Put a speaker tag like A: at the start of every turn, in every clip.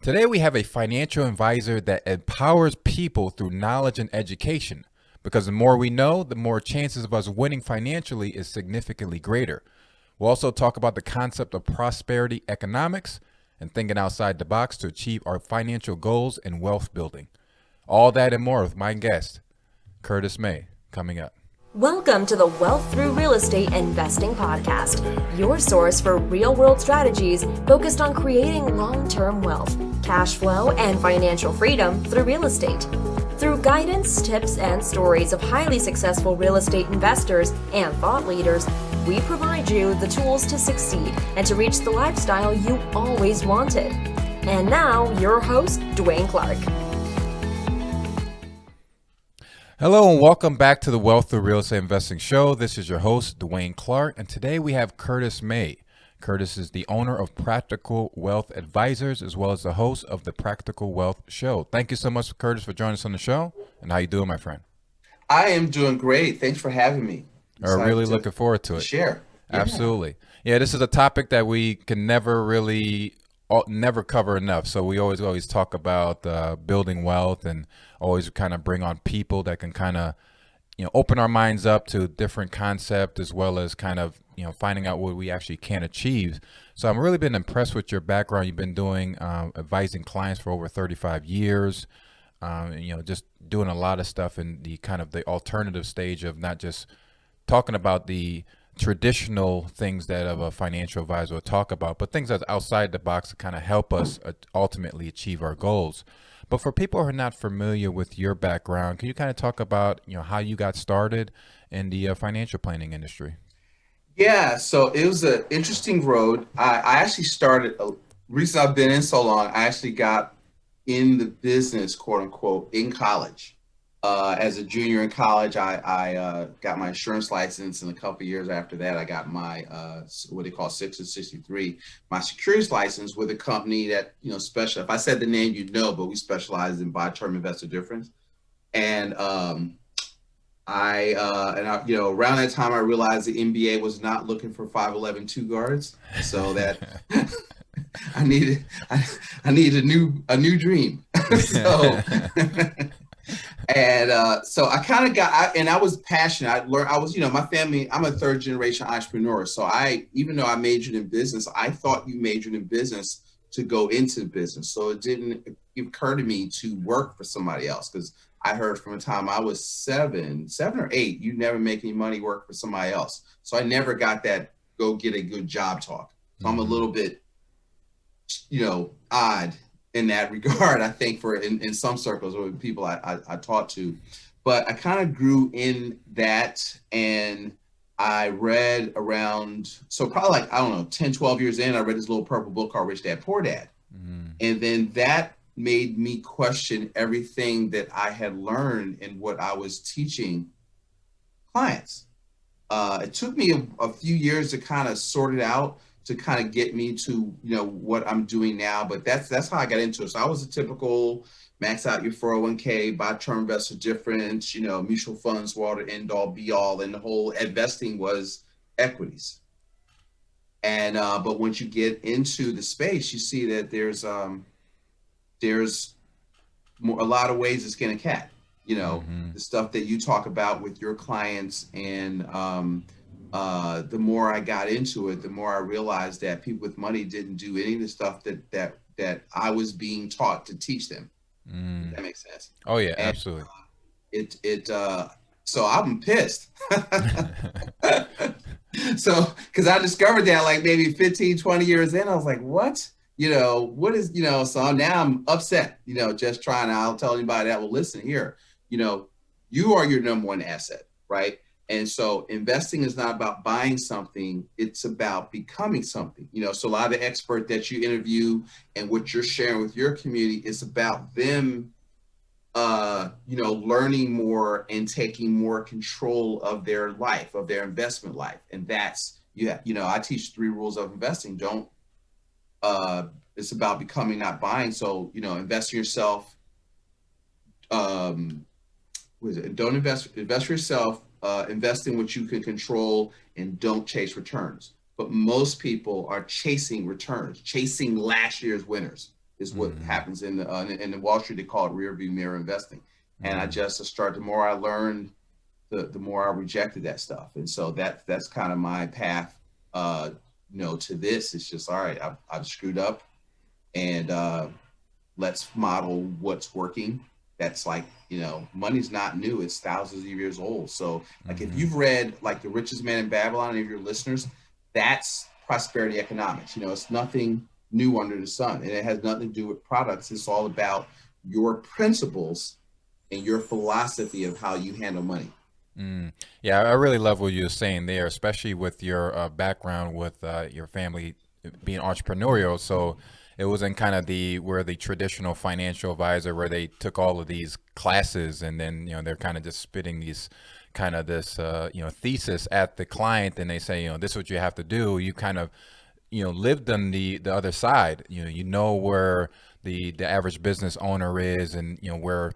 A: Today we have a financial advisor that empowers people through knowledge and education because the more we know, the more chances of us winning financially is significantly greater. We'll also talk about the concept of prosperity economics and thinking outside the box to achieve our financial goals and wealth building. All that and more with my guest, Curtis May, coming up.
B: Welcome to the Wealth Through Real Estate Investing Podcast, your source for real-world strategies focused on creating long-term wealth, cash flow, and financial freedom through real estate. Through guidance, tips, and stories of highly successful real estate investors and thought leaders, we provide you the tools to succeed and to reach the lifestyle you always wanted. And now, your host, Dwaine Clarke.
A: Hello and welcome back to the Wealth Through Real Estate Investing Show. This is your host, Dwaine Clarke, and today we have Curtis May. Curtis is the owner of Practical Wealth Advisors as well as the host of the Practical Wealth Show. Thank you so much, Curtis, for joining us on the show. And how you doing, my friend?
C: I am doing great. Thanks for having me.
A: I'm really looking forward to it.
C: Share. Yeah.
A: Absolutely. Yeah, this is a topic that we can never cover enough. So we always talk about building wealth and always kind of bring on people that can kind of, open our minds up to different concepts as well as kind of, finding out what we actually can achieve. So I've really been impressed with your background. You've been doing advising clients for over 35 years, just doing a lot of stuff in the kind of the alternative stage of not just talking about the traditional things that of a financial advisor will talk about, but things that's outside the box to kind of help us ultimately achieve our goals. But for people who are not familiar with your background, can you kind of talk about, how you got started in the financial planning industry?
C: Yeah, so it was an interesting road. I actually started, reason I've been in so long, I actually got in the business, quote unquote, in college. As a junior in college, I got my insurance license, and a couple of years after that, I got my what they call 6 and 63, my securities license with a company that special. If I said the name, you'd know, but we specialize in buy term investor difference. And around that time, I realized the NBA was not looking for 5'11" two guards, so that I needed a new dream. So. And so I kind of I was passionate. I was, my family, I'm a third generation entrepreneur. So even though I majored in business, I thought you majored in business to go into business. So it didn't occur to me to work for somebody else, because I heard from the time I was seven or eight, you never make any money work for somebody else. So I never got that go get a good job talk. So I'm a little bit, odd in that regard, I think, for in some circles or people I taught to. But I kind of grew in that, and I read around, so probably 10, 12 years in, I read this little purple book called Rich Dad, Poor Dad. Mm-hmm. And then that made me question everything that I had learned and what I was teaching clients. It took me a few years to kind of sort it out, to kind of get me to, what I'm doing now. But that's how I got into it. So I was a typical max out your 401k, buy term investor difference, mutual funds, water, end all, be all. And the whole investing was equities. And, but once you get into the space, you see that there's a lot of ways to skin a cat, mm-hmm. The stuff that you talk about with your clients. And, the more I got into it, the more I realized that people with money didn't do any of the stuff that I was being taught to teach them. If that makes sense.
A: Oh yeah, and, absolutely.
C: So I'm pissed. So, because I discovered that like maybe 15, 20 years in, I was like, what? What is, so now I'm upset, just trying to, I'll tell anybody that will listen here, you are your number one asset, right? And so investing is not about buying something, it's about becoming something. So a lot of the expert that you interview and what you're sharing with your community is about them, learning more and taking more control of their life, of their investment life. And that's, I teach 3 rules of investing. It's about becoming, not buying. So, invest in yourself. Don't invest for yourself. Invest in what you can control, and don't chase returns. But most people are chasing returns, chasing last year's winners. is what
A: Mm-hmm.
C: happens in the Wall Street. They call it rear view mirror investing. And I
A: Mm-hmm.
C: just started. The more I learned, the more I rejected that stuff. And so that's kind of my path. To this. It's just all right. I've screwed up, and let's model what's working. That's like, money's not new, it's thousands of years old. So like if
A: Mm-hmm.
C: you've read like The Richest Man in Babylon, any of your listeners, that's prosperity economics. It's nothing new under the sun, and it has nothing to do with products. It's all about your principles and your philosophy of how you handle money.
A: Mm. Yeah, I really love what you're saying there, especially with your background with your family being entrepreneurial. So it wasn't kind of the traditional financial advisor where they took all of these classes and then they're kind of just spitting these kind of this thesis at the client, and they say this is what you have to do. You kind of lived on the other side. You know where the average business owner is, and where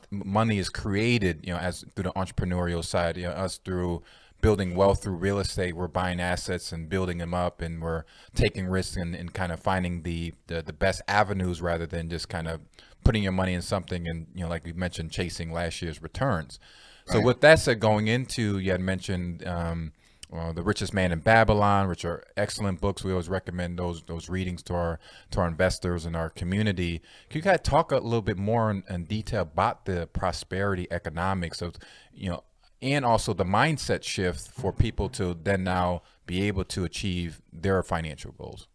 A: money is created, as through the entrepreneurial side. Us through building wealth through real estate, we're buying assets and building them up, and we're taking risks and kind of finding the best avenues rather than just kind of putting your money in something and like we mentioned, chasing last year's returns. So
C: Right.
A: with that said, going into, you had mentioned The Richest Man in Babylon, which are excellent books. We always recommend those readings to our investors and our community. Can you kind of talk a little bit more in detail about the prosperity economics of, and also the mindset shift for people to then now be able to achieve their financial goals?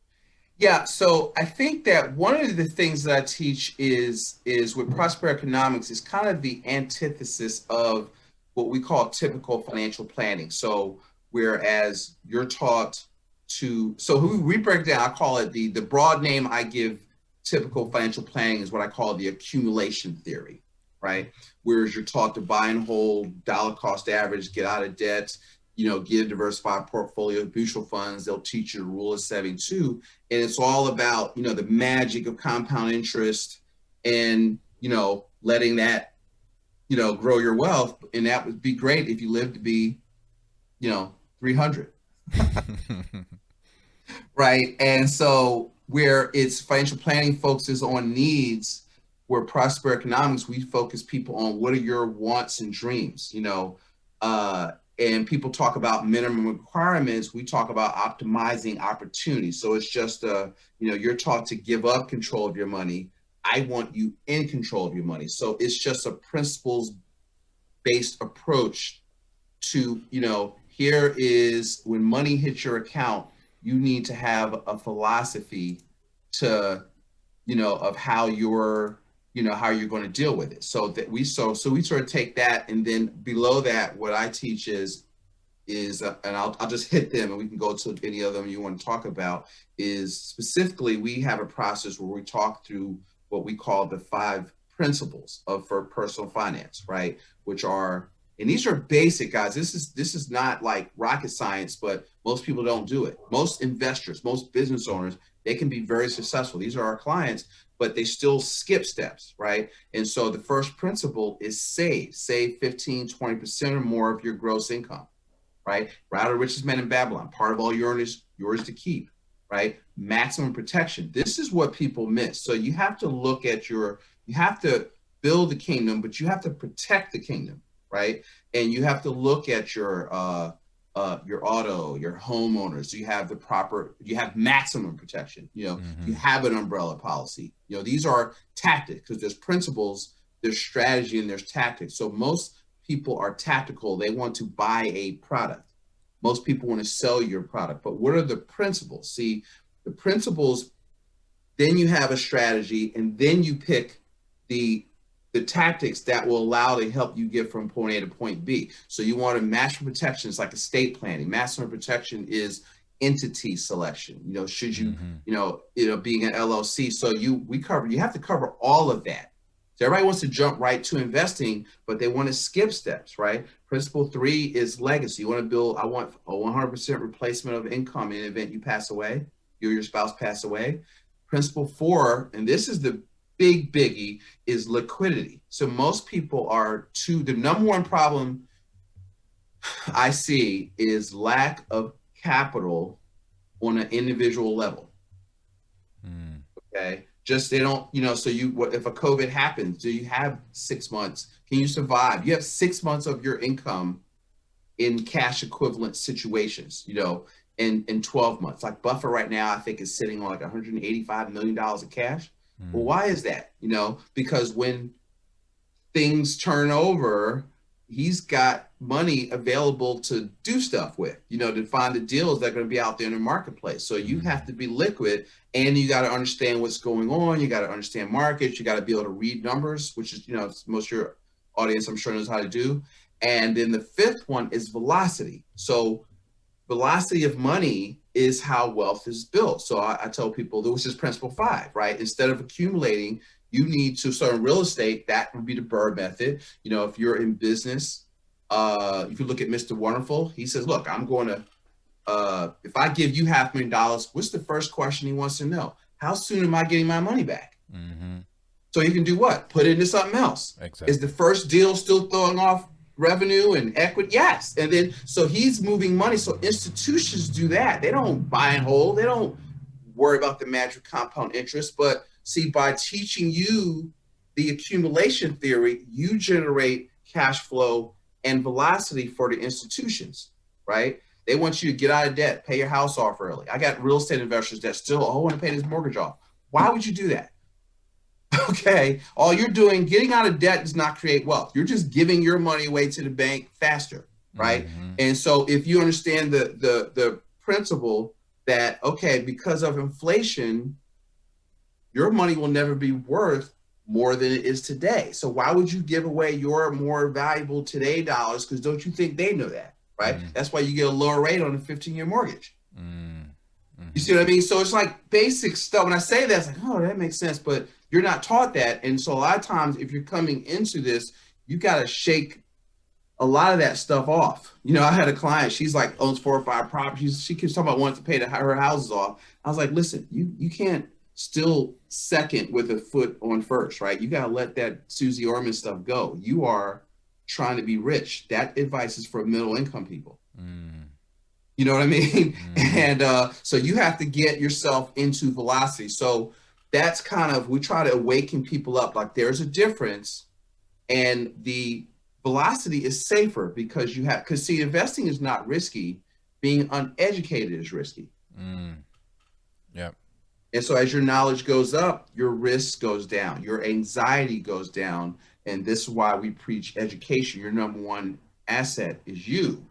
C: Yeah, so I think that one of the things that I teach is with prosperity economics is kind of the antithesis of what we call typical financial planning. So whereas you're taught so we break down, I call it the broad name I give typical financial planning is what I call the accumulation theory, right? Whereas you're taught to buy and hold, dollar cost average, get out of debt, get a diversified portfolio of mutual funds. They'll teach you the rule of 72, and it's all about the magic of compound interest and letting that grow your wealth, and that would be great if you live to be 300, right? And so where it's financial planning focuses on needs, where prosper economics we focus people on what are your wants and dreams, and people talk about minimum requirements, we talk about optimizing opportunities. So it's just you're taught to give up control of your money. I want you in control of your money. So it's just a principles based approach to, here is when money hits your account, you need to have a philosophy to, of how you're going to deal with it. So that we sort of take that, and then below that, what I teach is and I'll just hit them and we can go to any of them you want to talk about, is specifically we have a process where we talk through what we call the 5 principles of for personal finance, right? Which are, and these are basic, guys. This is not like rocket science, but most people don't do it. Most investors, most business owners, they can be very successful. These are our clients, but they still skip steps, right? And so the first principle is save 15, 20% or more of your gross income, right? Right out of Richest Man in Babylon. Part of all you earn is yours to keep, right? Maximum protection. This is what people miss. So you have to look at you have to build the kingdom, but you have to protect the kingdom, right? And you have to look at your auto, your homeowners. So you have maximum protection. You
A: Mm-hmm.
C: have an umbrella policy. These are tactics because there's principles, there's strategy, and there's tactics. So most people are tactical. They want to buy a product. Most people want to sell your product. But what are the principles? See, the principles, then you have a strategy, and then you pick the the tactics that will allow to help you get from point A to point B. So you want to maximum protection. It's like estate planning. Maximum protection is entity selection. Should you,
A: Mm-hmm.
C: being an LLC. So you have to cover all of that. So everybody wants to jump right to investing, but they want to skip steps, right? Principle 3 is legacy. You want to build, I want a 100% replacement of income in the event you pass away, you or your spouse pass away. Principle 4, and this is the big biggie, is liquidity. So most people the number one problem I see is lack of capital on an individual level.
A: Mm.
C: Okay. Just they don't, so if a COVID happens, do you have 6 months? Can you survive? You have 6 months of your income in cash equivalent situations, in 12 months. Like Buffett right now, I think is sitting on like $185 million of cash. Well, why is that? Because when things turn over, he's got money available to do stuff with, to find the deals that are going to be out there in the marketplace. So you have to be liquid, and you got to understand what's going on. You got to understand markets. You got to be able to read numbers, which is, most of your audience, I'm sure, knows how to do. And then the fifth one is velocity. So velocity of money is how wealth is built. So I tell people, this is principle 5, right? Instead of accumulating, you need to start in real estate. That would be the Burr method. If you're in business, if you look at Mr. Wonderful, he says, look, I'm going to, if I give you $500,000, what's the first question he wants to know? How soon am I getting my money back? So you can do what? Put it into something else.
A: Exactly.
C: Is the first deal still throwing off revenue and equity? Yes. And then, so he's moving money. So institutions do that. They don't buy and hold. They don't worry about the magic compound interest. But see, by teaching you the accumulation theory, you generate cash flow and velocity for the institutions, right? They want you to get out of debt, pay your house off early. I got real estate investors that still, I want to pay this mortgage off. Why would you do that? Okay, all you're doing, getting out of debt does not create wealth. You're just giving your money away to the bank faster, right? And so if you understand the principle that, okay, because of inflation, your money will never be worth more than it is today. So why would you give away your more valuable today dollars? Because don't you think they know that, right? That's why you get a lower rate on a 15-year mortgage. You see what I mean? So it's like basic stuff. When I say that, it's like, oh, that makes sense. But you're not taught that. And so a lot of times, if you're coming into this, you got to shake a lot of that stuff off. I had a client, she's like owns 4 or 5 properties. She keeps talking about wanting to pay her houses off. I was like, listen, you can't still second with a foot on first, right? You got to let that Susie Orman stuff go. You are trying to be rich. That advice is for middle income people. You know what I mean? And so you have to get yourself into velocity. So that's kind of, we try to awaken people up. Like there's a difference, and the velocity is safer because see, investing is not risky. Being uneducated is risky.
A: Yep.
C: And so as your knowledge goes up, your risk goes down, your anxiety goes down. And this is why we preach education. Your number one asset is you.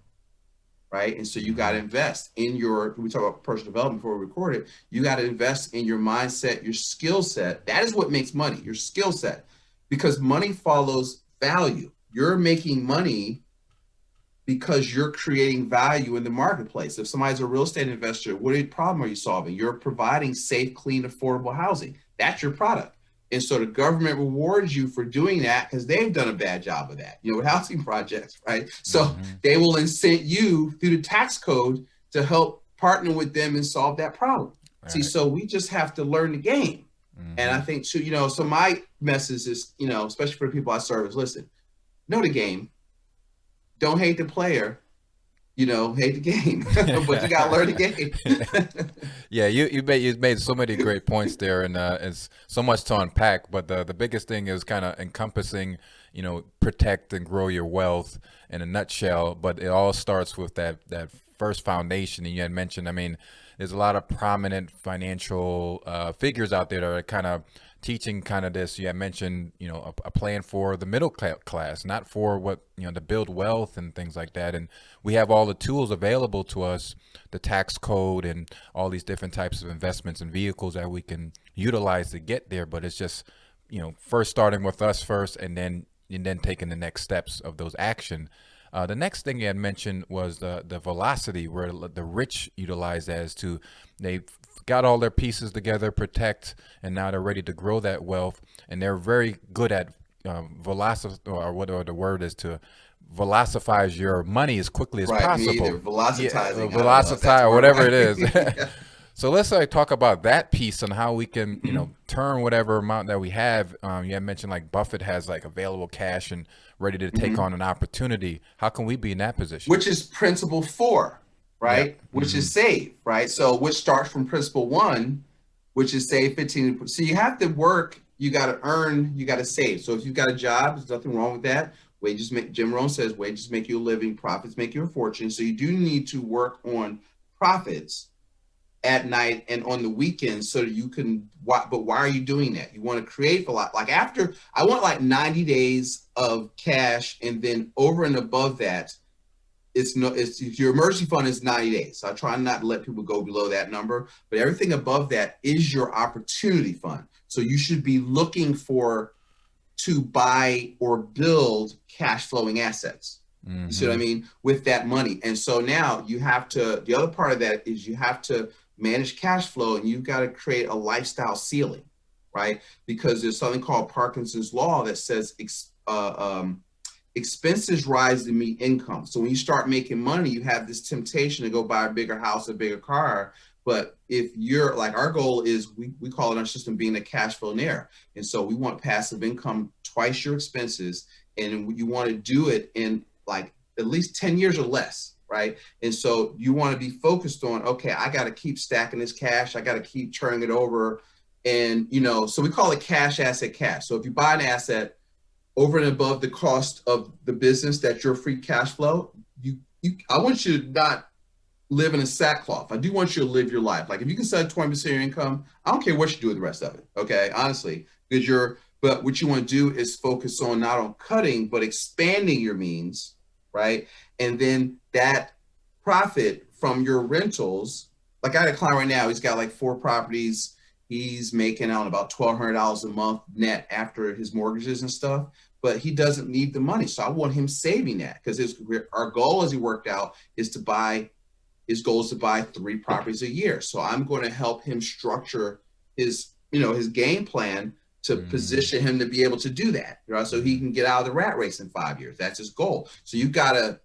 C: Right. And so you got to invest in we talk about personal development before we record it. You got to invest in your mindset, your skill set. That is what makes money, your skill set, because money follows value. You're making money because you're creating value in the marketplace. If somebody's a real estate investor, what problem are you solving? You're providing safe, clean, affordable housing. That's your product. And so the government rewards you for doing that because they've done a bad job of that, with housing projects, right? So they will incent you through the tax code to help partner with them and solve that problem. See, so we just have to learn the game. And I think too, so my message is, especially for the people I serve, is listen, know the game. Don't hate the player. Hate the game, but you gotta learn the game.
A: Yeah, you made so many great points there, and it's so much to unpack. But the biggest thing is kind of encompassing, protect and grow your wealth in a nutshell. But it all starts with that first foundation. And you had mentioned, I mean, there's a lot of prominent financial figures out there that are kind of teaching kind of this. You had mentioned, a plan for the middle class, not for what, to build wealth and things like that. And we have all the tools available to us, the tax code and all these different types of investments and vehicles that we can utilize to get there. But it's just, first starting with us first, and then taking the next steps of those action. The next thing you had mentioned was the velocity, where the rich utilize as to, they got all their pieces together, protect, and now they're ready to grow that wealth. And they're very good at velocity, or whatever the word is, to velocifize your money as quickly as possible.
C: Velocitizing.
A: Velocitize, or whatever it is. Yeah. So let's talk about that piece and how we can, turn whatever amount that we have. You had mentioned like Buffett has like available cash and ready to take on an opportunity. How can we be in that position?
C: Which is principle 4, right? Which is save, right? So which starts from principle 1, which is say 15. So you have to work, you got to earn, you got to save. So if you've got a job, there's nothing wrong with that. Wages make, Jim Rohn says, wages make you a living, profits make you a fortune. So you do need to work on profits at night and on the weekends so that you can, but why are you doing that? You want to create a lot. Like after, I want like 90 days of cash, and then over and above that, it's your emergency fund is 90 days. So I try not to let people go below that number, but everything above that is your opportunity fund. So you should be looking to buy or build cash flowing assets. Mm-hmm. You see what I mean? With that money. And so now you have to, the other part of that is you have to manage cash flow, and you've got to create a lifestyle ceiling, right? Because there's something called Parkinson's law that says expenses rise to meet income. So when you start making money, you have this temptation to go buy a bigger house, a bigger car. But if you're like, our goal is, we call it our system being a cash flownaire. And so we want passive income twice your expenses. And you want to do it in like at least 10 years or less, right? And so you want to be focused on, okay, I got to keep stacking this cash. I got to keep turning it over. And, so we call it cash, asset, cash. So if you buy an asset over and above the cost of the business, that's your free cash flow, I want you to not live in a sackcloth. I do want you to live your life. Like if you can set 20% of your income, I don't care what you do with the rest of it. Okay. Honestly, but what you want to do is focus on not on cutting, but expanding your means, right? And then that profit from your rentals, like I had a client right now, he's got like 4 properties. He's making out about $1,200 a month net after his mortgages and stuff, but he doesn't need the money. So I want him saving that, because our goal, as he worked out, is to buy 3 properties a year. So I'm going to help him structure his game plan to position him to be able to do that, right? So he can get out of the rat race in 5 years. That's his goal. So you've got to,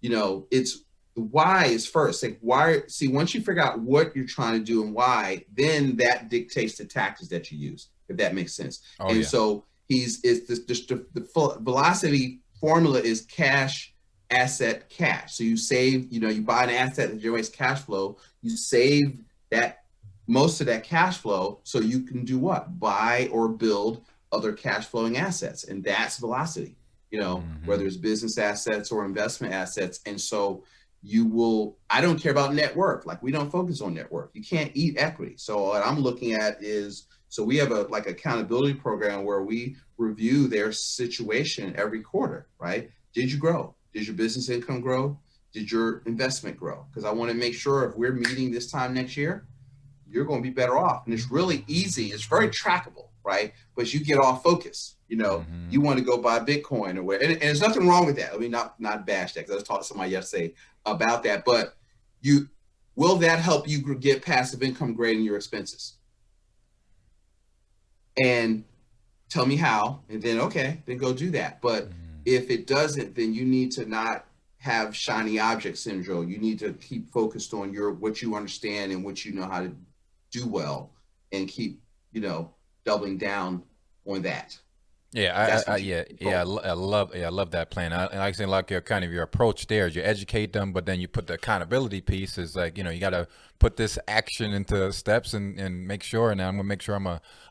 C: it's the why is first. Like once you figure out what you're trying to do and why, then that dictates the tactics that you use, if that makes sense. So the velocity formula is cash, asset, cash. So you save, you buy an asset that generates cash flow, you save that most of that cash flow so you can do what? Buy or build other cash flowing assets. And that's velocity, whether it's business assets or investment assets. And so I don't care about net worth. Like we don't focus on net worth. You can't eat equity. So what I'm looking at is, so we have a accountability program where we review their situation every quarter, right? Did you grow? Did your business income grow? Did your investment grow? Because I want to make sure if we're meeting this time next year, you're going to be better off. And it's really easy. It's very trackable, right? But you get off focus. You want to go buy Bitcoin or whatever. And there's nothing wrong with that. I mean, not bash that, because I was talking to somebody yesterday about that. But will that help you get passive income grading your expenses? And tell me how, and then then go do that. But if it doesn't, then you need to not have shiny object syndrome. You need to keep focused on what you understand and what you know how to do well, and keep doubling down on that.
A: I love that plan. And like I say, like your approach there is you educate them, but then you put the accountability piece is like, you got to put this action into steps and make sure. And I'm gonna make sure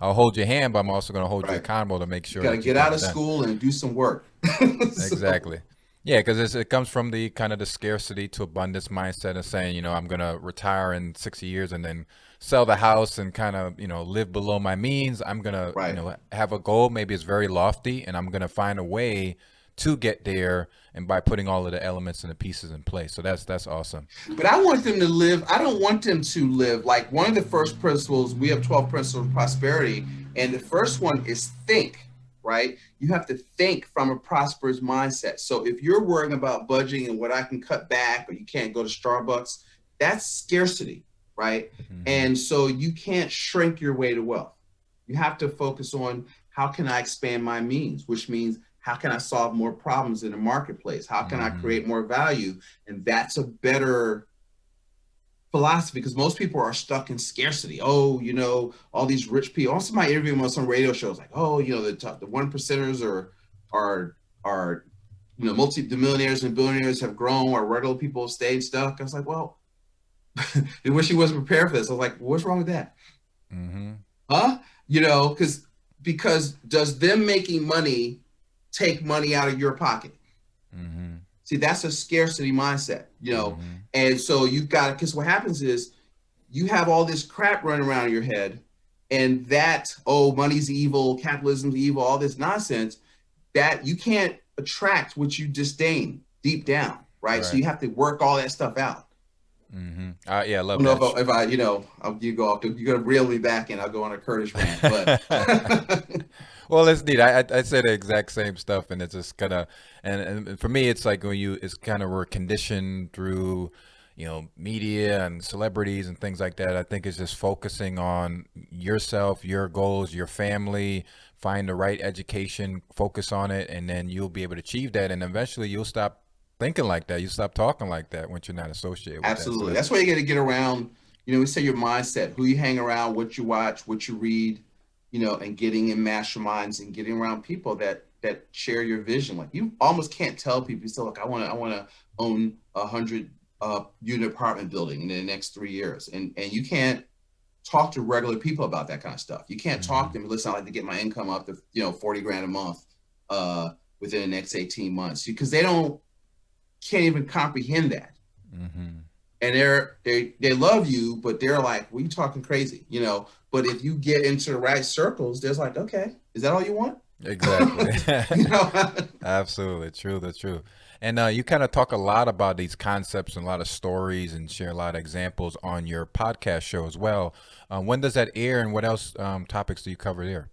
A: I'll hold your hand, but I'm also gonna hold you accountable to make sure
C: you got to get out of school and do some work.
A: Exactly. Yeah, because it comes from the kind of the scarcity to abundance mindset of saying, I'm going to retire in 60 years and then sell the house and kind of, live below my means. I'm going to, have a goal. Maybe it's very lofty, and I'm going to find a way to get there, and by putting all of the elements and the pieces in place. So that's awesome.
C: But I want them to live. I don't want them to live like one of the first principles. We have 12 principles of prosperity. And the first one is think. Right? You have to think from a prosperous mindset. So if you're worrying about budgeting and what I can cut back, or you can't go to Starbucks, that's scarcity, right? And so you can't shrink your way to wealth. You have to focus on how can I expand my means, which means how can I solve more problems in the marketplace? How can I create more value? And that's a better philosophy, because most people are stuck in scarcity. All these rich people. Also, my interview on some radio shows, like, the 1%ers are the millionaires and billionaires have grown, or regular people have stayed stuck. I was like, well, I wish he wasn't prepared for this. I was like, what's wrong with that?
A: Mm-hmm.
C: Huh? You know, because does them making money take money out of your pocket?
A: Mm-hmm.
C: See, that's a scarcity mindset, you know.
A: Mm-hmm.
C: And so you've got, because what happens is you have all this crap running around in your head, and that, oh, money's evil, capitalism's evil, all this nonsense, that you can't attract what you disdain deep down, right? So
A: Right.
C: you have to work all that stuff out.
A: Mm-hmm. Yeah, I
C: I
A: love
C: don't know
A: that.
C: if I, you know, you go off, you're gonna reel me back and I'll go on a Curtis rant, but
A: Well, it's neat. I say the exact same stuff, and it's just kind of, and for me, it's like when you, it's kind of we're conditioned through, media and celebrities and things like that. I think it's just focusing on yourself, your goals, your family, find the right education, focus on it, and then you'll be able to achieve that, and eventually you'll stop thinking like that. You stop talking like that once you're not associated with that. So
C: absolutely.
A: that's,
C: That's why you got to get around, you know, we say your mindset, who you hang around, what you watch, what you read, you know, and getting in masterminds and getting around people that share your vision. Like you almost can't tell people, so look, I want to own 100 unit apartment building in the next 3 years. And you can't talk to regular people about that kind of stuff. You can't talk
A: hmm
C: to them. Listen, I like to get my income up to, 40 grand a month within the next 18 months because they can't even comprehend that.
A: hmm
C: And they love you, but they're like, "Well, you talking crazy, you know." But if you get into the right circles, there's like, "Okay, is that all you want?"
A: exactly.
C: You know.
A: Absolutely true. That's true. And you kind of talk a lot about these concepts and a lot of stories and share a lot of examples on your podcast show as well. When does that air, and what else topics do you cover there?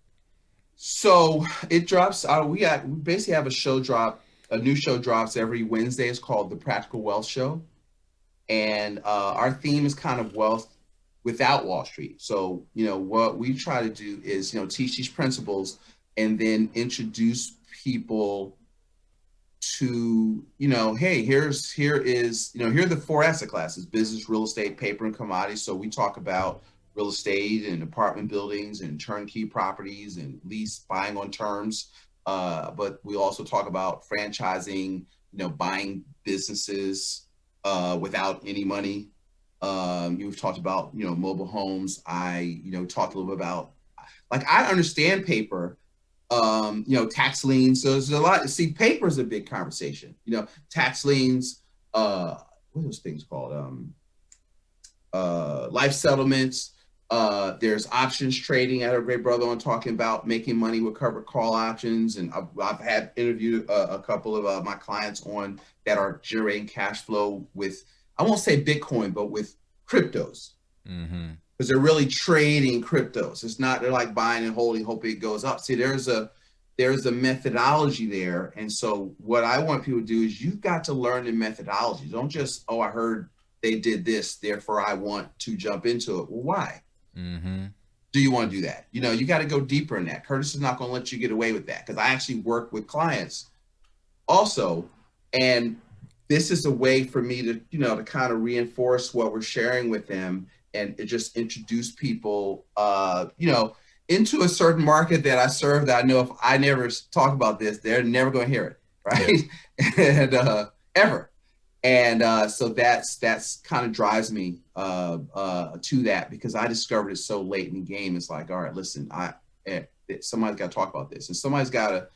C: So it drops. We basically have a show drop. A new show drops every Wednesday. It's called the Practical Wealth Show, and our theme is kind of wealth without Wall Street. So what we try to do is teach these principles and then introduce people to hey, here are the four asset classes: business, real estate, paper, and commodities. So we talk about real estate and apartment buildings and turnkey properties and lease buying on terms, but we also talk about franchising, buying businesses without any money. You've talked about mobile homes. I talked a little bit about, like, I understand paper, tax liens. So there's a lot. See, paper is a big conversation. Tax liens. What are those things called? Life settlements. There's options trading. I had a great brother on talking about making money with covered call options, and I've had interviewed a couple of my clients on that are generating cash flow with, I won't say Bitcoin, but with cryptos,
A: Mm-hmm.
C: because they're really trading cryptos. It's not they're like buying and holding, hoping it goes up. See, there's a methodology there, and so what I want people to do is you've got to learn the methodology. Don't just, oh, I heard they did this, therefore I want to jump into it. Well, why
A: Mm-hmm.
C: do you want to do that? You got to go deeper in that. Curtis is not going to let you get away with that, because I actually work with clients also, and this is a way for me to to kind of reinforce what we're sharing with them, and it just introduce people into a certain market that I serve, that I know if I never talk about this, they're never going to hear it,
A: Yeah.
C: right? And ever. And so that's kind of drives me to that, because I discovered it so late in the game. It's like, all right, listen, somebody's got to talk about this, and somebody's got to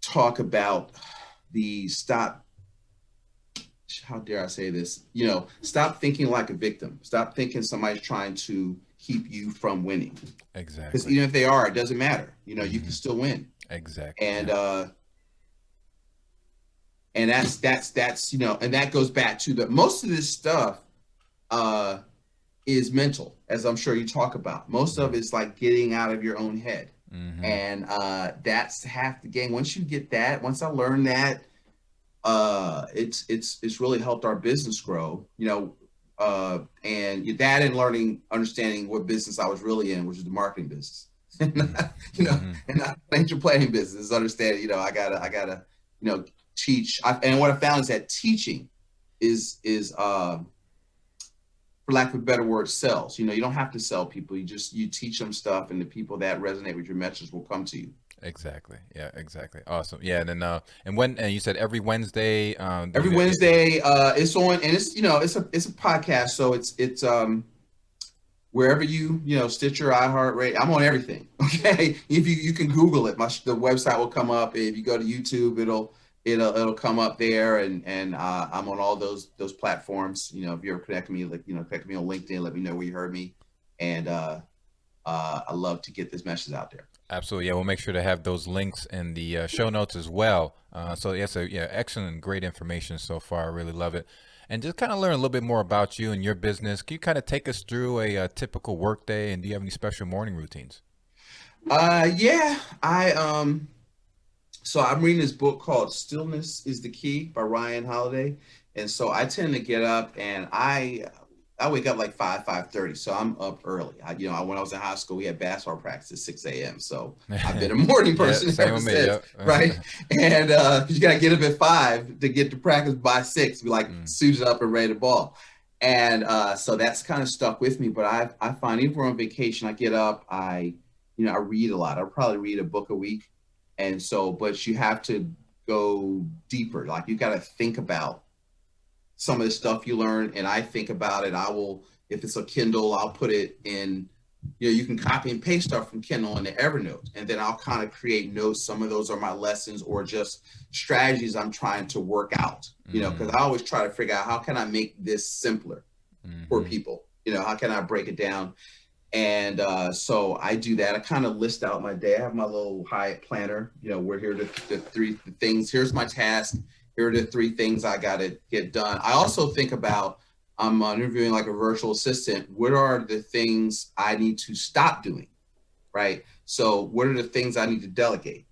C: talk about the stop. How dare I say this? Stop thinking like a victim. Stop thinking somebody's trying to keep you from winning. Because
A: Exactly.
C: even if they are, it doesn't matter. You can
A: Mm-hmm.
C: still win.
A: Exactly.
C: And
A: Yeah.
C: and that's and that goes back to the most of this stuff uh is mental, as I'm sure you talk about. Most of it's like getting out of your own head.
A: Mm-hmm.
C: And that's half the game. Once I learned that, it's really helped our business grow, and that, and understanding what business I was really in, which is the marketing business. and not,
A: Mm-hmm.
C: and not financial planning business. Understanding, I gotta teach. And what I found is that teaching is for lack of a better word, sells. You don't have to sell people. You teach them stuff, and the people that resonate with your message will come to you.
A: Exactly. Yeah. Exactly. Awesome. Yeah. And then and you said every Wednesday. Do
C: Every
A: you?
C: Wednesday, it's on, and it's a podcast, so it's wherever Stitcher, iHeartRadio. I'm on everything. Okay, if you can Google it, the website will come up. If you go to YouTube, it'll come up there, and I'm on all those platforms. If you ever connect me, connect me on LinkedIn, let me know where you heard me, and I love to get this message out there.
A: Absolutely. Yeah, we'll make sure to have those links in the show notes as well. So yeah, excellent, great information so far. I really love it. And just kind of learn a little bit more about you and your business. Can you kind of take us through a typical work day, and do you have any special morning routines?
C: Yeah, so I'm reading this book called Stillness is the Key by Ryan Holiday. And so I tend to get up, and I wake up like 5:30. So I'm up early. When I was in high school, we had basketball practice at 6 a.m. So I've been a morning person ever since,
A: yep.
C: right? And you got to get up at 5 to get to practice by 6, be like suited up and ready to ball. And so that's kind of stuck with me. But I find even when I'm on vacation, I get up, I read a lot. I'll probably read a book a week. And so, but you have to go deeper. Like, you got to think about some of the stuff you learn. And I think about it. If it's a Kindle, I'll put it in, you can copy and paste stuff from Kindle into Evernote. And then I'll kind of create notes. Some of those are my lessons or just strategies I'm trying to work out, because I always try to figure out, how can I make this simpler for people? How can I break it down? And so I do that. I kind of list out my day. I have my little Hyatt planner. We're here to the 3 things. Here's my task. Here are the 3 things I got to get done. I also think about, I'm interviewing like a virtual assistant. What are the things I need to stop doing, right? So what are the things I need to delegate?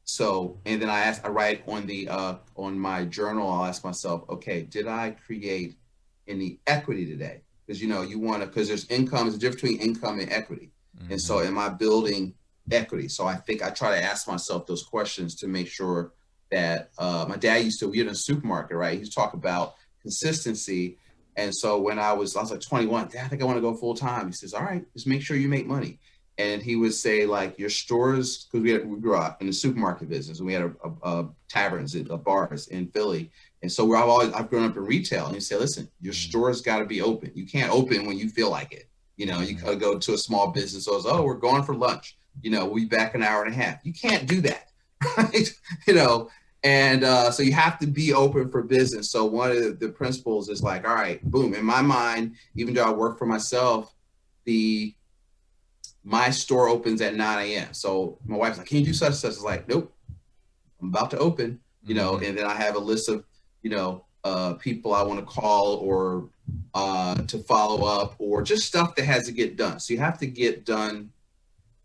C: So, and then I write on my journal, I'll ask myself, okay, did I create any equity today? Because because there's income, there's a difference between income and equity. And so am I building equity? So I think I try to ask myself those questions to make sure that my dad we in a supermarket, right? He's talk about consistency. And so when I was like 21, Dad, I think I want to go full time. He says, all right, just make sure you make money. And he would say, like, your stores, because we grew up in the supermarket business, and we had a taverns, bars in Philly. And so I've grown up in retail. And he said, listen, your store's got to be open. You can't open when you feel like it. You gotta go to a small business. So it's, we're going for lunch. We'll be back in an hour and a half. You can't do that, right? And so you have to be open for business. So one of the principles is like, all right, boom. In my mind, even though I work for myself, my store opens at 9 a.m. So my wife's like, can you do such and such? It's like, nope, I'm about to open, and then I have a list of, people I want to call or to follow up, or just stuff that has to get done. So you have to get done.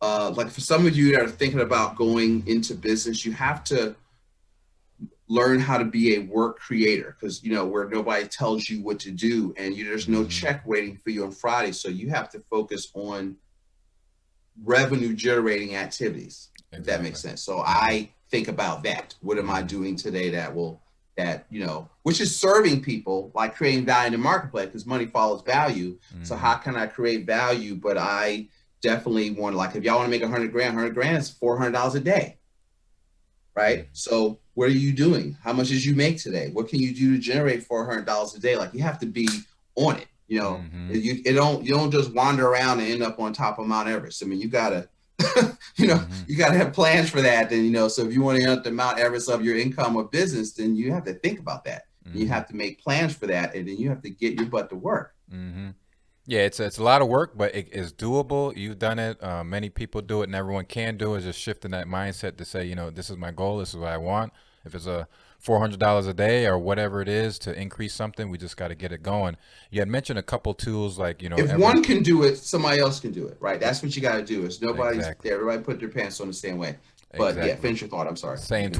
C: Like for some of you that are thinking about going into business, you have to learn how to be a work creator, because, where nobody tells you what to do, and there's no check waiting for you on Friday. So you have to focus on revenue generating activities, if that makes sense. So I think about that. What am I doing today which is serving people, like creating value in the marketplace, because money follows value. So how can I create value? But I definitely want to, like, if y'all want to make $100 grand is $400 a day, right? So what are you doing? How much did you make today? What can you do to generate $400 a day? Like, you have to be on it. You don't just wander around and end up on top of Mount Everest. I mean, you gotta, you gotta have plans for that. And, so if you want to end up the Mount Everest of your income or business, then you have to think about that. You have to make plans for that. And then you have to get your butt to work.
A: Yeah, it's a lot of work, but it is doable. You've done it. Many people do it, and everyone can do it. It's just shifting that mindset to say, this is my goal. This is what I want. If it's a $400 a day or whatever it is to increase something, we just got to get it going. You had mentioned a couple tools like,
C: if one can do it, somebody else can do it, right? That's what you got to do. Is nobody's
A: Exactly.
C: everybody put their pants on the same way. But
A: Exactly.
C: yeah, finish your thought. I'm sorry.
A: Same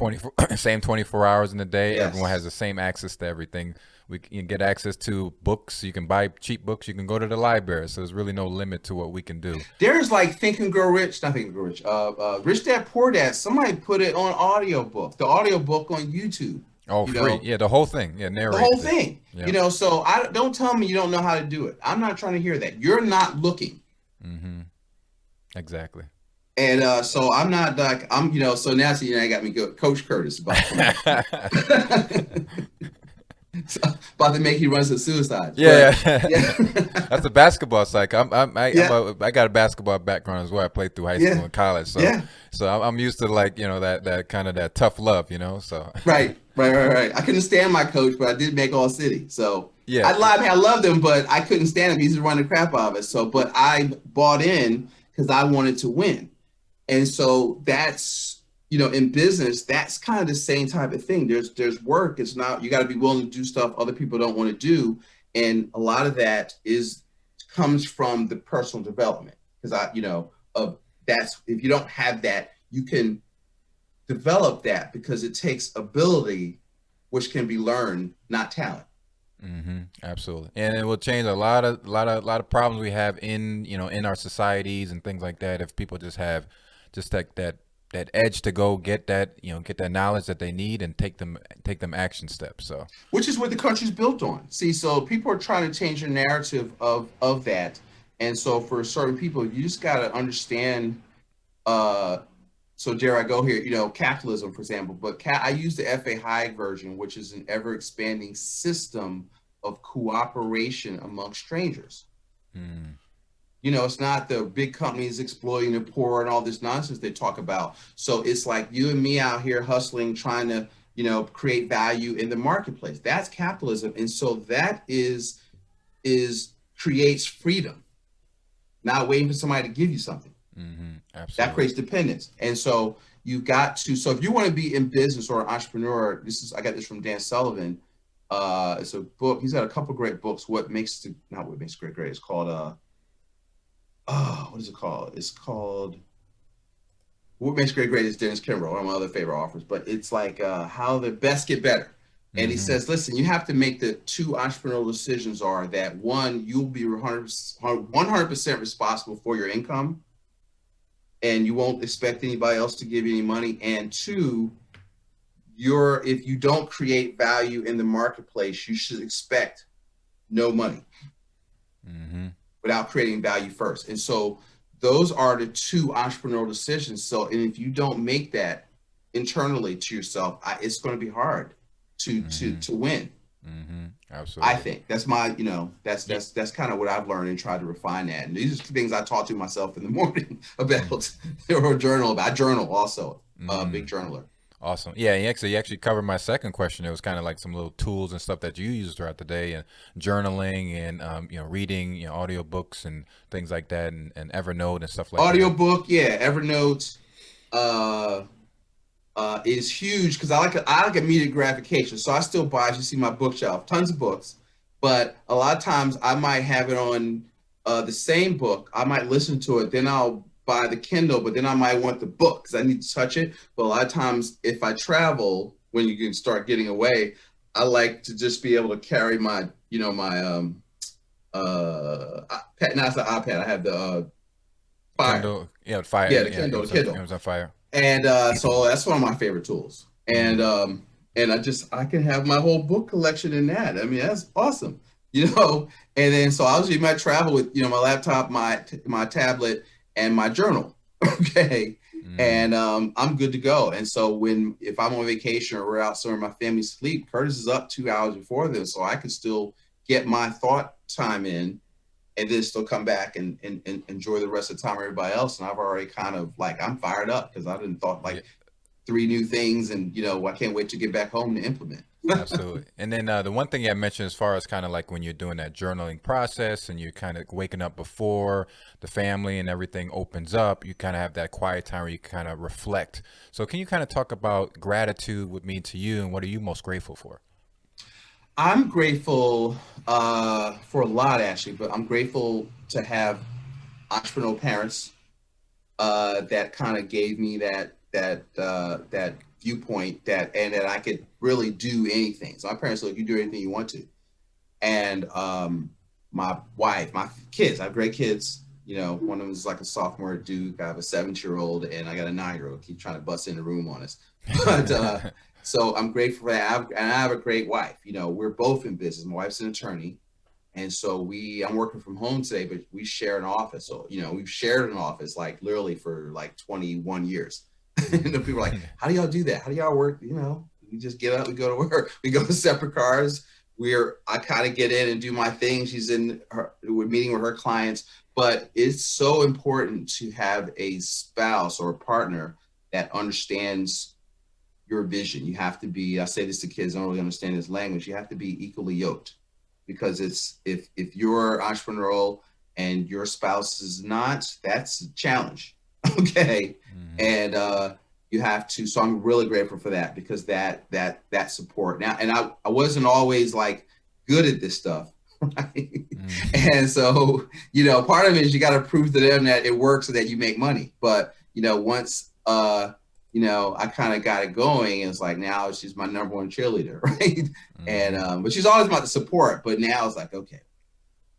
A: 24 hours in a day.
C: Yes.
A: Everyone has the same access to everything. We can get access to books. You can buy cheap books. You can go to the library. So there's really no limit to what we can do.
C: There's like Think and Grow Rich, not Think and Grow Rich. Rich Dad Poor Dad. Somebody put it on audiobook. The audiobook on YouTube.
A: Oh, free. Yeah, the whole thing. Yeah, narrate
C: the whole thing.
A: Yeah.
C: So don't tell me you don't know how to do it. I'm not trying to hear that. You're not looking.
A: Exactly.
C: And so I'm not like so now I got me good. Coach Curtis about So, about to make you run some suicides. But
A: Yeah,
C: yeah,
A: yeah. That's the basketball side.
C: yeah,
A: I got a basketball background as well. I played through high school
C: yeah,
A: and college, so
C: yeah.
A: I'm used to, like, that kind of that tough love, so
C: Right. I couldn't stand my coach, but I did make All City. So
A: yeah.
C: I mean, I loved him, but I couldn't stand him. He used to run the crap out of us. So, but I bought in because I wanted to win. And so that's, in business, that's kind of the same type of thing. There's work. It's not, you got to be willing to do stuff other people don't want to do. And a lot of that comes from the personal development. Because that's, if you don't have that, you can develop that because it takes ability, which can be learned, not talent.
A: Absolutely, and it will change a lot of problems we have in our societies and things like that if people just have just like that edge to go get that knowledge that they need and take them action steps. So
C: Which is what the country's built on. See, so people are trying to change the narrative of that. And so for certain people, you just got to understand. Uh, so dare I go here? Capitalism, for example. But I use the F.A. Hayek version, which is an ever expanding system of cooperation among strangers. It's not the big companies exploiting the poor and all this nonsense they talk about. So it's like you and me out here hustling, trying to, create value in the marketplace. That's capitalism. And so that is creates freedom, not waiting for somebody to give you something. That
A: absolutely.
C: creates dependence. And so you got to, so if you want to be in business or an entrepreneur, I got this from Dan Sullivan. It's a book. He's got a couple great books. Not what makes great. It's called, what is it called? It's called What Makes Great is Dennis Kimbro, one of my other favorite authors. But it's like how the best get better. And he says, listen, you have to make the two entrepreneurial decisions are that one, you'll be 100% responsible for your income and you won't expect anybody else to give you any money. And two, if you don't create value in the marketplace, you should expect no money without creating value first. And so those are the two entrepreneurial decisions. So, and if you don't make that internally to yourself, it's going to be hard to win. I
A: Absolutely.
C: think that's my, that's kind of what I've learned and tried to refine that. And these are things I talk to myself in the morning about or journal about. I journal also, big journaler.
A: Awesome. Yeah, you actually covered my second question. It was kind of like some little tools and stuff that you use throughout the day, and journaling and reading audiobooks and things like that, and Evernote and stuff like that.
C: Audiobook, yeah, Evernote, uh, is huge because I like immediate gratification. So I still buy, as you see my bookshelf, tons of books, but a lot of times I might have it on the same book. I might listen to it, then I'll buy the Kindle, but then I might want the book because I need to touch it. But a lot of times, if I travel, when you can start getting away, I like to just be able to carry my, my now it's the iPad. I have the Fire.
A: Kindle, Fire,
C: Yeah, the
A: yeah,
C: Kindle, the Kindle.
A: Amazon Fire.
C: And so that's one of my favorite tools. And I can have my whole book collection in that. I mean, that's awesome. And then so I usually might travel with my laptop, my tablet, and my journal. Okay. And I'm good to go. And so if I'm on vacation or we're out somewhere, my family sleep, Curtis is up 2 hours before this, so I can still get my thought time in and then still come back and enjoy the rest of the time with everybody else. And I've already kind of I'm fired up because I didn't thought
A: Yeah,
C: like three new things and I can't wait to get back home to implement.
A: absolutely. And then the one thing I mentioned as far as kind of like when you're doing that journaling process and you're kind of waking up before the family and everything opens up, you kind of have that quiet time where you kind of reflect. So can you kind of talk about gratitude would mean to you and what are you most grateful for?
C: I'm grateful for a lot actually, but I'm grateful to have entrepreneurial parents that kind of gave me that viewpoint that I could really do anything. So my parents said, you do anything you want to. And my wife, my kids, I have great kids. One of them is like a sophomore at Duke. I have a 7-year-old and I got a 9-year-old. Keep trying to bust in the room on us. But so I'm grateful for that. And I have a great wife. We're both in business. My wife's an attorney. And so I'm working from home today, but we share an office. So, we've shared an office like literally for like 21 years. And people are like, how do y'all do that? How do y'all work? We just get up, we go to work, we go to separate cars, I kind of get in and do my thing. She's we're meeting with her clients, but it's so important to have a spouse or a partner that understands your vision. You have to be, I say this to kids, don't really understand this language. You have to be equally yoked, because it's, if you're entrepreneurial and your spouse is not, that's a challenge. Okay. And, you have to, so I'm really grateful for that, because that support now, and I wasn't always like good at this stuff. Right. And so, part of it is you got to prove to them that it works so that you make money. But, once, I kind of got it going, it's like, now she's my number one cheerleader. Right. And, but she's always about the support, but now it's like, okay,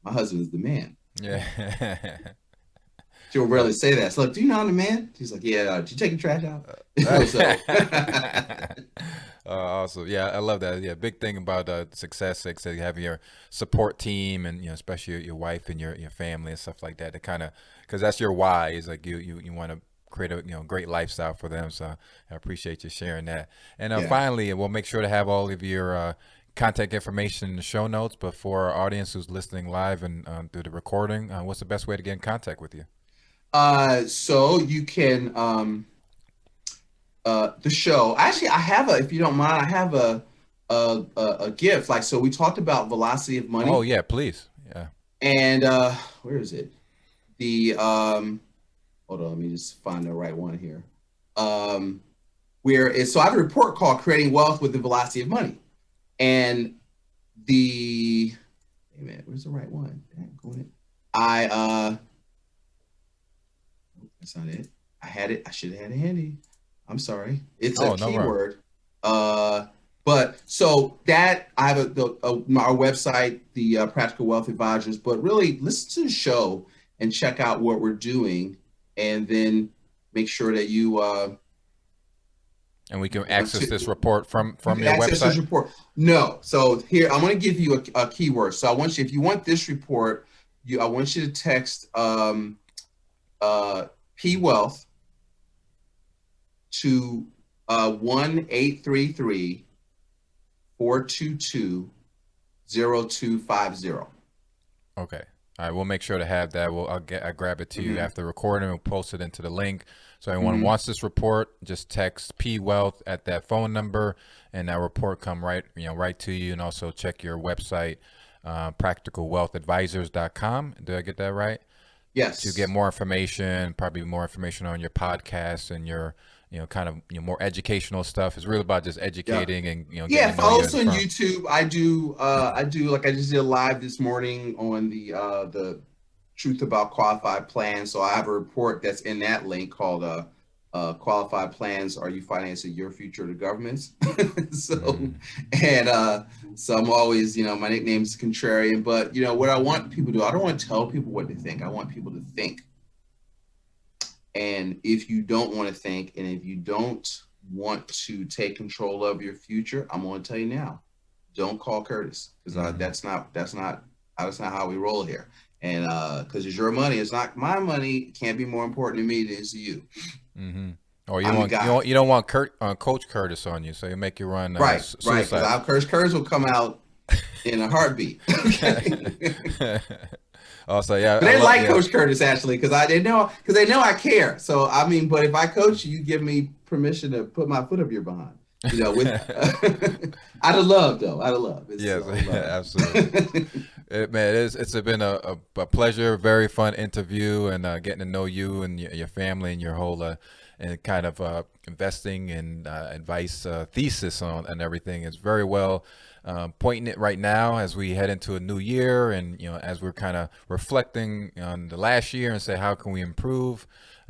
C: my husband is the man.
A: Yeah.
C: She'll rarely say that. So, like, do you know I'm the man? She's like, yeah. Did you take the trash out?
A: Awesome. Yeah, I love that. Yeah, big thing about success is that you have your support team, and especially your wife and your family and stuff like that. To kind of, because that's your why. Is like you want to create a great lifestyle for them. So I appreciate you sharing that. And finally, we'll make sure to have all of your contact information in the show notes. But for our audience who's listening live and through the recording, what's the best way to get in contact with you?
C: So you can, the show, actually, I have if you don't mind, I have a gift. Like, so we talked about velocity of money.
A: Oh yeah, please. Yeah.
C: And, where is it? Hold on, let me just find the right one here. So I have a report called Creating Wealth with the Velocity of Money. And wait a minute, where's the right one? That's not it. I had it. I should have had it handy. I'm sorry. It's a keyword. But so that I have our website, the Practical Wealth Advisors. But really, listen to the show and check out what we're doing, and then make sure that you.
A: And we can access this report from your website.
C: This report. No. So here, I'm going to give you a keyword. So I want you, if you want this report, I want you to text P Wealth to 1-833-422-0250.
A: Okay. All right. We'll make sure to have that. I'll grab it to you after the recording. We'll post it into the link. So anyone wants this report, just text P Wealth at that phone number, and that report come right to you. And also check your website, practicalwealthadvisors.com. Did I get that right?
C: Yes.
A: To get more information, probably more information on your podcast and your, kind of more educational stuff. It's really about just educating and
C: follow us on YouTube. I do like I just did a live this morning on the Truth About Qualified Plans. So I have a report that's in that link called Qualified Plans. Are you financing your future to governments? So I'm always, my nickname is Contrarian, but what I want people to do, I don't want to tell people what to think. I want people to think. And if you don't want to think, and if you don't want to take control of your future, I'm going to tell you now, don't call Curtis, because that's not how we roll here. And because it's your money, it's not my money. It can't be more important to me than it is to you.
A: Mm-hmm. Or you don't want Coach Curtis on you, so you make you run suicide.
C: Right. Because Curtis will come out in a heartbeat.
A: Also, yeah,
C: but they like Coach Curtis actually, because they know I care. So I mean, but if I coach you, give me permission to put my foot up your behind. With out of love, though. Out of love.
A: Absolutely. It's been a pleasure, very fun interview, and getting to know you and your family and your whole and kind of investing and advice thesis and everything. It's very well pointing it right now as we head into a new year, and as we're kind of reflecting on the last year and say, how can we improve?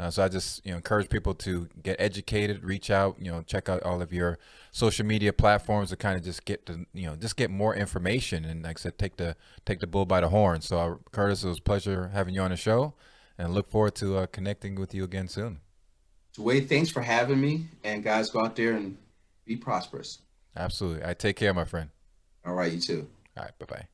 A: So I just encourage people to get educated, reach out, check out all of your social media platforms to kind of just get more information, and like I said, take the bull by the horn. So Curtis, it was a pleasure having you on the show, and look forward to connecting with you again soon.
C: Dwaine, thanks for having me, and guys, go out there and be prosperous.
A: Absolutely. I take care, my friend.
C: All right, you too.
A: All right, bye-bye.